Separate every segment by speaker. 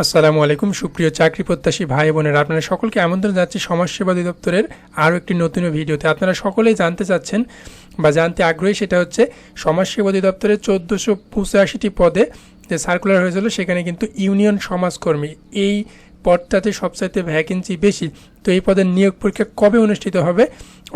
Speaker 1: আসসালামু আলাইকুম সুপ্রিয় চাকরি প্রত্যাশী ভাই বোনেরা, আপনারা সকলকে আমন্ত্রণ জানাচ্ছি সমাজসেবা অধিদপ্তরের আরও একটি নতুন ভিডিওতে। আপনারা সকলেই জানতে চাচ্ছেন বা জানতে আগ্রহী, সেটা হচ্ছে সমাজসেবা অধিদপ্তরের 1485টি পদে যে সার্কুলার হয়েছিল সেখানে কিন্তু ইউনিয়ন সমাজকর্মী এই পদটাতে সবচাইতে ভ্যাকেন্সি বেশি। তো এই পদের নিয়োগ পরীক্ষা কবে অনুষ্ঠিত হবে,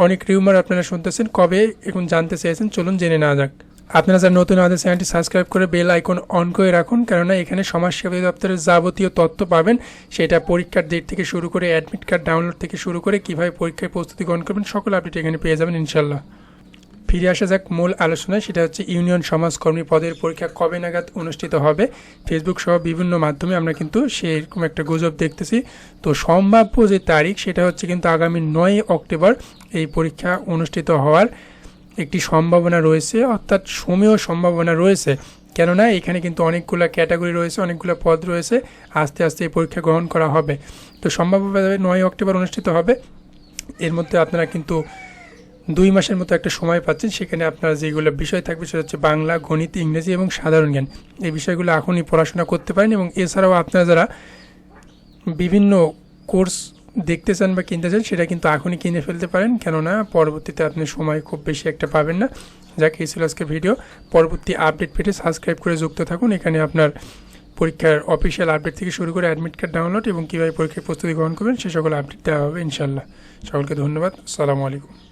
Speaker 1: অনেক রিউমার আপনারা শুনতেছেন, কবে এখন জানতে চেয়েছেন, চলুন জেনে নেওয়া যাক। আপনারা যারা নতুন আমাদের চ্যানেলটি সাবস্ক্রাইব করে বেল আইকন অন করে রাখুন, কেননা এখানে সমাজসেবা দপ্তরের যাবতীয় তথ্য পাবেন। সেটা পরীক্ষার ডেট থেকে শুরু করে অ্যাডমিট কার্ড ডাউনলোড থেকে শুরু করে কীভাবে পরীক্ষায় প্রস্তুতি গ্রহণ করবেন, সকল আপডেট এখানে পেয়ে যাবেন ইনশাল্লাহ। ফিরে আসা যাক মূল আলোচনায়, সেটা হচ্ছে ইউনিয়ন সমাজকর্মী পদের পরীক্ষা কবে নাগাদ অনুষ্ঠিত হবে। ফেসবুক সহ বিভিন্ন মাধ্যমে আমরা কিন্তু সেরকম একটা গুজব দেখতেছি। তো সম্ভাব্য যে তারিখ সেটা হচ্ছে কিন্তু আগামী 9 অক্টোবর এই পরীক্ষা অনুষ্ঠিত হওয়ার একটি সম্ভাবনা রয়েছে, অর্থাৎ সমীহ সম্ভাবনা রয়েছে। কেননা এখানে কিন্তু অনেকগুলো ক্যাটাগরি রয়েছে, অনেকগুলো পদ রয়েছে, আস্তে আস্তে এই পরীক্ষা গ্রহণ করা হবে। তো সম্ভাব্যভাবে 9 অক্টোবর অনুষ্ঠিত হবে। এর মধ্যে আপনারা কিন্তু 2 মাসের মতো একটা সময় পাচ্ছেন। সেখানে আপনারা যেগুলো বিষয় থাকবে সেটা হচ্ছে বাংলা, গণিত, ইংরেজি এবং সাধারণ জ্ঞান। এই বিষয়গুলো এখনই পড়াশোনা করতে পারেন। এবং এছাড়াও আপনারা যারা বিভিন্ন কোর্স দেখতে চান বা কিনতে চান, সেটা কিন্তু এখনই কিনে ফেলতে পারেন, কেননা পরবর্তীতে আপনি সময় খুব বেশি একটা পাবেন না। যাক, এই ছিল আজকের ভিডিও। পরবর্তী আপডেট পেতে সাবস্ক্রাইব করে যুক্ত থাকুন। এখানে আপনার পরীক্ষার অফিসিয়াল আপডেট থেকে শুরু করে অ্যাডমিট কার্ড ডাউনলোড এবং কীভাবে পরীক্ষার প্রস্তুতি গ্রহণ করবেন সে সকল আপডেট দেওয়া হবে ইনশাল্লাহ। সকলকে ধন্যবাদ। আসসালামু আলাইকুম।